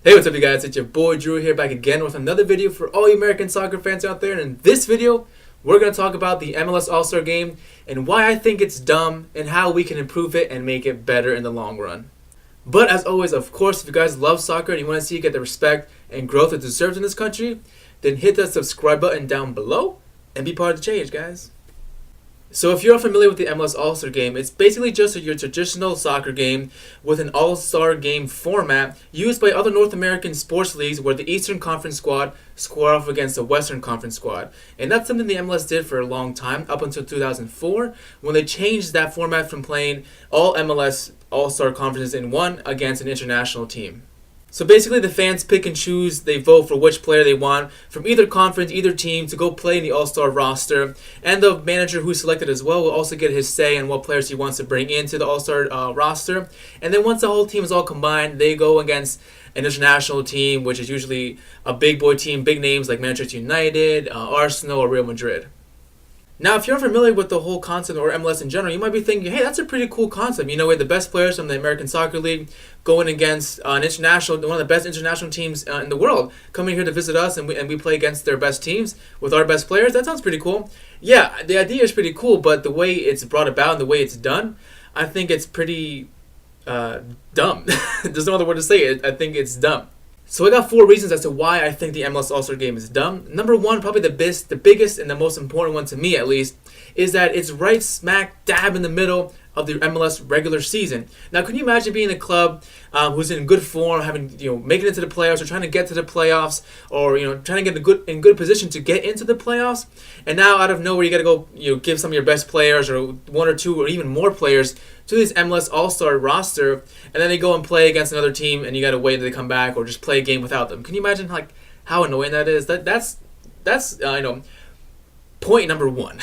Hey, what's up you guys? It's your boy Drew here back again with another video for all you American soccer fans out there. And in this video, we're going to talk about the MLS All-Star game and why I think it's dumb and how we can improve it and make it better in the long run. But as always, of course, if you guys love soccer and you want to see it get the respect and growth it deserves in this country, then hit that subscribe button down below and be part of the change, guys. So if you're unfamiliar with the MLS All-Star game, it's basically just your traditional soccer game with an All-Star game format used by other North American sports leagues where the Eastern Conference squad square off against the Western Conference squad. And that's something the MLS did for a long time, up until 2004, when they changed that format from playing all MLS All-Star conferences in one against an international team. So basically the fans pick and choose, they vote for which player they want from either conference, either team to go play in the All-Star roster. And the manager who's selected as well will also get his say on what players he wants to bring into the All-Star roster. And then once the whole team is all combined, they go against an international team, which is usually a big boy team, big names like Manchester United, Arsenal, or Real Madrid. Now, if you're unfamiliar with the whole concept or MLS in general, you might be thinking, hey, that's a pretty cool concept. You know, we have the best players from the American Soccer League going against one of the best international teams in the world, coming here to visit us, and we play against their best teams with our best players. That sounds pretty cool. Yeah, the idea is pretty cool, but the way it's brought about and the way it's done, I think it's pretty dumb. There's no other word to say it. I think it's dumb. So I got 4 reasons as to why I think the MLS All-Star game is dumb. Number 1, probably the biggest and the most important one to me at least, is that it's right smack dab in the middle of the MLS regular season. Now, can you imagine being a club who's in good form, making it to the playoffs, or trying to get to the playoffs, or trying to get in good position to get into the playoffs, and now out of nowhere you got to go give some of your best players, or 1 or 2 or even more players to this MLS All-Star roster, and then they go and play against another team, and you got to wait until they come back, or just play a game without them. Can you imagine how annoying that is? That's point number 1.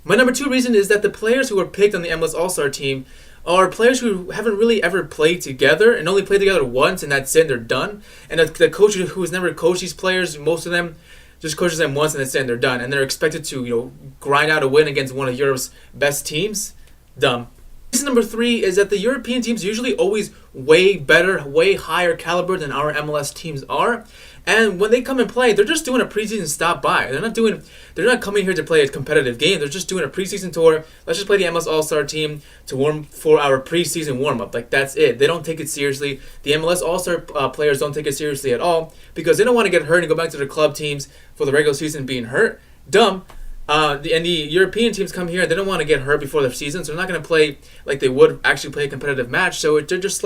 My number 2 reason is that the players who are picked on the MLS All-Star team are players who haven't really ever played together and only played together once, and that's it, they're done. And the coach who has never coached these players, most of them just coaches them once and that's it, and they're done. And they're expected to grind out a win against one of Europe's best teams. Dumb. Reason number 3 is that the European teams usually always way better, way higher caliber than our MLS teams are. And when they come and play, they're just doing a preseason stop by. They're not coming here to play a competitive game. They're just doing a preseason tour. Let's just play the MLS All-Star team to warm for our preseason warm-up. That's it. They don't take it seriously. The MLS All-Star players don't take it seriously at all because they don't want to get hurt and go back to their club teams for the regular season being hurt. Dumb. And the European teams come here, they don't want to get hurt before their season, so they're not going to play like they would actually play a competitive match. So they're just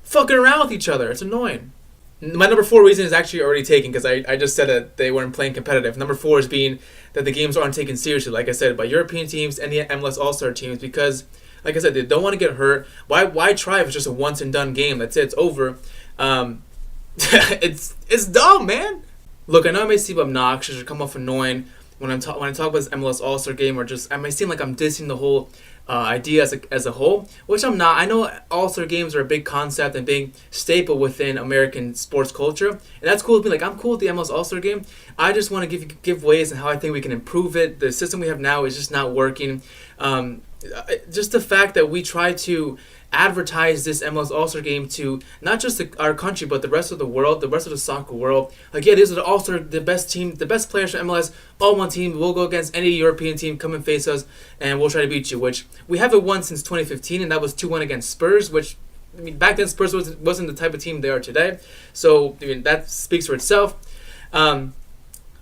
fucking around with each other. It's annoying. My number 4 reason is actually already taken because I just said that they weren't playing competitive. Number 4 is being that the games aren't taken seriously, like I said, by European teams and the MLS All-Star teams because, like I said, they don't want to get hurt. Why try if it's just a once and done game? That's it. It's over. It's dumb, man. Look, I know I may seem obnoxious or come off annoying when I talk about this MLS All-Star game, or just I may seem like I'm dissing the whole idea as a whole, which I'm not. I know All-Star games are a big concept and big staple within American sports culture, and that's cool with me. I'm cool with the MLS All-Star game. I just want to give ways on how I think we can improve it. The system we have now is just not working. Just the fact that we try to advertise this MLS All-Star game to not just our country, but the rest of the world, the rest of the soccer world. These are the All-Star, the best team, the best players from MLS, all one team. We'll go against any European team, come and face us, and we'll try to beat you, which we haven't won since 2015, and that was 2-1 against Spurs, which, back then Spurs wasn't the type of team they are today. So, that speaks for itself.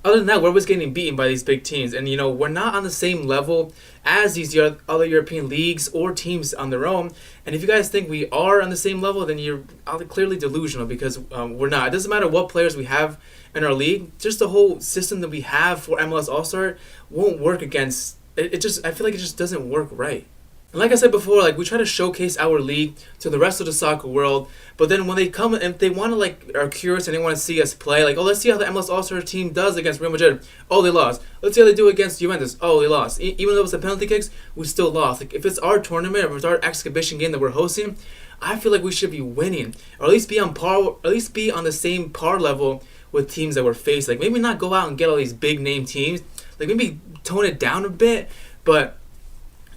Other than that, we're always getting beaten by these big teams. And, we're not on the same level as these other European leagues or teams on their own. And if you guys think we are on the same level, then you're clearly delusional because we're not. It doesn't matter what players we have in our league. Just the whole system that we have for MLS All-Star won't work against it. I feel like it just doesn't work right. And like I said before, we try to showcase our league to the rest of the soccer world, but then when they come and they want to are curious and they want to see us play, let's see how the MLS All-Star team does against Real Madrid. Oh, they lost. Let's see how they do against Juventus. Oh, they lost. Even though it was the penalty kicks, we still lost. If it's our tournament, or if it's our exhibition game that we're hosting, I feel like we should be winning, or at least be on par, or at least be on the same par level with teams that we're facing. Maybe not go out and get all these big name teams. Maybe tone it down a bit, but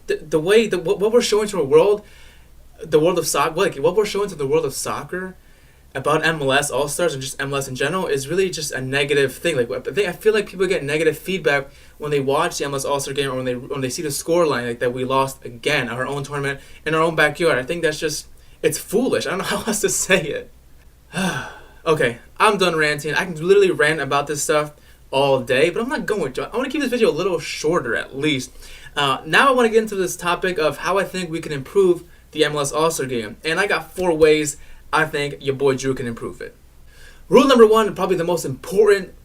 the way what we're showing to the world of soccer, what we're showing to the world of soccer, about MLS All-Stars and just MLS in general is really just a negative thing. Like I feel like people get negative feedback when they watch the MLS All-Star game or when they see the scoreline, like that we lost again our own tournament in our own backyard. I think that's just, it's foolish. I don't know how else to say it. Okay, I'm done ranting. I can literally rant about this stuff all day, but I'm not going to. I want to keep this video a little shorter at least. Now I want to get into this topic of how I think we can improve the MLS All-Star game. And I got 4 ways I think your boy Drew can improve it. Rule number 1, and probably the most important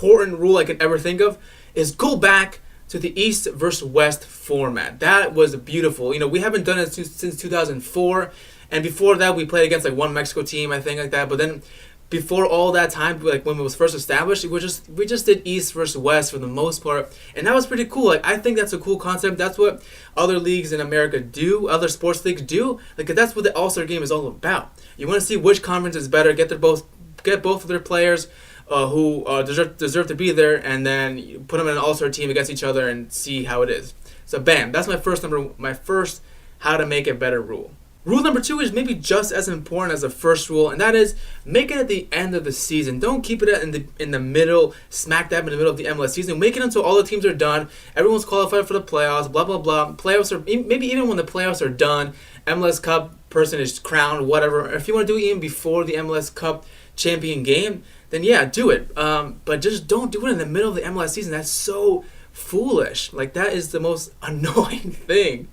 rule I can ever think of, is go back to the East versus West format. That was beautiful. You know, we haven't done it since 2004, and before that we played against like one Mexico team, I think, like that. But then before all that time, like when it was first established, we just did East versus West for the most part, and that was pretty cool. Like I think that's a cool concept. That's what other leagues in America do, other sports leagues do. Like that's what the All-Star game is all about. You want to see which conference is better, get both of their players who deserve to be there, and then you put them in an All-Star team against each other and see how it is. So bam, that's my first how to make it better rule. Rule number 2 is maybe just as important as the first rule, and that is make it at the end of the season. Don't keep it in the middle, smack dab in the middle of the MLS season. Make it until all the teams are done, everyone's qualified for the playoffs, blah blah blah. Playoffs are maybe even when the playoffs are done, MLS Cup person is crowned, whatever. If you want to do it even before the MLS Cup champion game, then yeah, do it. But just don't do it in the middle of the MLS season. That's so foolish. Like that is the most annoying thing.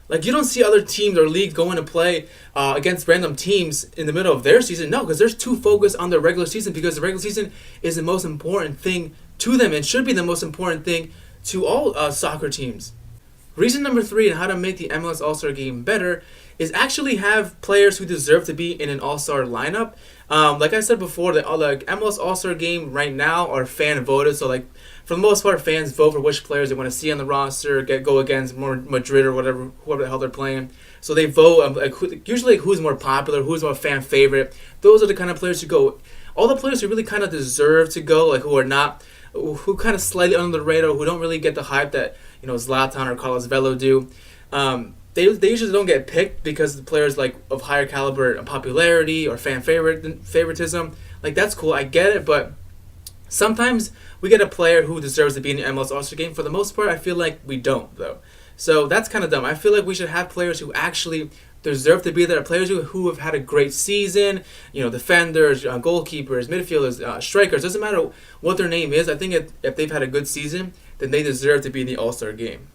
Like, you don't see other teams or leagues going to play against random teams in the middle of their season. No, because they're too focused on their regular season, because the regular season is the most important thing to them and should be the most important thing to all soccer teams. Reason number 3 on how to make the MLS All-Star game better is actually have players who deserve to be in an All-Star lineup. Like I said before, the MLS All-Star game right now are fan voted, so like for the most part, fans vote for which players they want to see on the roster, go against Madrid or whoever the hell they're playing. So they vote usually who's more popular, who's more fan favorite. Those are the kind of players who go. All the players who really kind of deserve to go, like who kind of slightly under the radar, who don't really get the hype that Zlatan or Carlos Vela do. They usually don't get picked because the players like of higher caliber and popularity or fan favoritism. Like that's cool, I get it, but sometimes we get a player who deserves to be in the MLS All-Star game. For the most part, I feel like we don't, though. So that's kind of dumb. I feel like we should have players who actually deserve to be there, players who have had a great season, defenders, goalkeepers, midfielders, strikers. Doesn't matter what their name is. I think if they've had a good season, then they deserve to be in the All-Star game.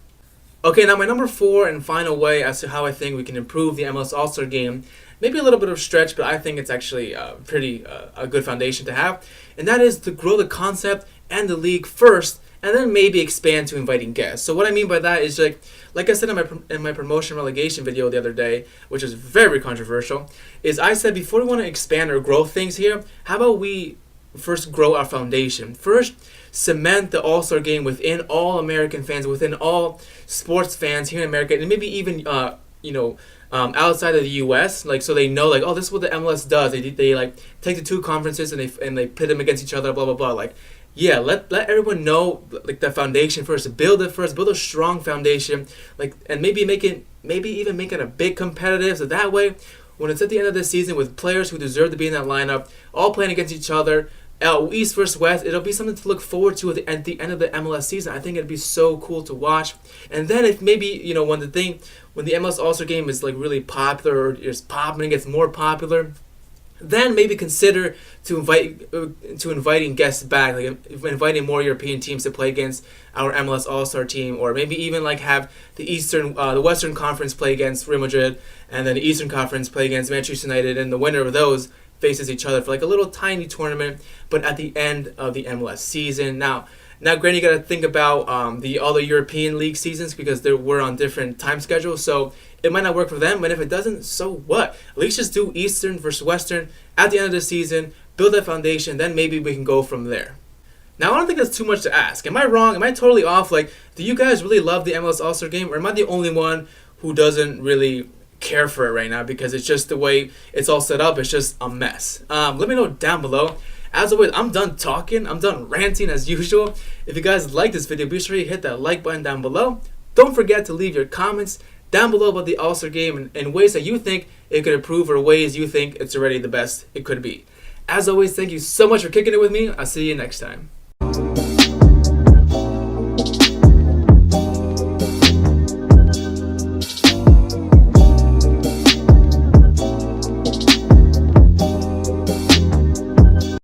Okay, now my number 4 and final way as to how I think we can improve the MLS All-Star game, maybe a little bit of stretch, but I think it's actually a good foundation to have, and that is to grow the concept and the league first, and then maybe expand to inviting guests. So what I mean by that is like I said in my promotion relegation video the other day, which is very controversial, is I said before we want to expand or grow things here, how about we first grow our foundation? First, cement the All-Star game within all American fans, within all sports fans here in America, and maybe even outside of the U.S. Like so they know like, oh, this is what the MLS does. They like take the 2 conferences and they pit them against each other, blah blah blah. Like yeah, let everyone know like the foundation first. Build a strong foundation, like, and maybe even make it a big competitive. So that way, when it's at the end of the season with players who deserve to be in that lineup, all playing against each other, East versus West, it'll be something to look forward to at the end of the MLS season. I think it'd be so cool to watch. And then if maybe when the MLS All-Star game is like really popular or is popping, gets more popular, then maybe consider inviting guests back, like inviting more European teams to play against our MLS All-Star team, or maybe even like have the Western Conference play against Real Madrid, and then the Eastern Conference play against Manchester United, and the winner of those faces each other for like a little tiny tournament, but at the end of the MLS season. Now granted, you got to think about the other European league seasons because we're on different time schedules, so it might not work for them, but if it doesn't, so what? At least just do Eastern versus Western at the end of the season, build that foundation, then maybe we can go from there. Now, I don't think that's too much to ask. Am I wrong? Am I totally off? Like, do you guys really love the MLS All-Star game, or am I the only one who doesn't really care for it right now because it's just the way it's all set up? It's just a mess. Let me know down below. As always, I'm done talking. I'm done ranting as usual. If you guys like this video, be sure you hit that like button down below. Don't forget to leave your comments down below about the All-Star game and ways that you think it could improve, or ways you think it's already the best it could be. As always, thank you so much for kicking it with me. I'll see you next time.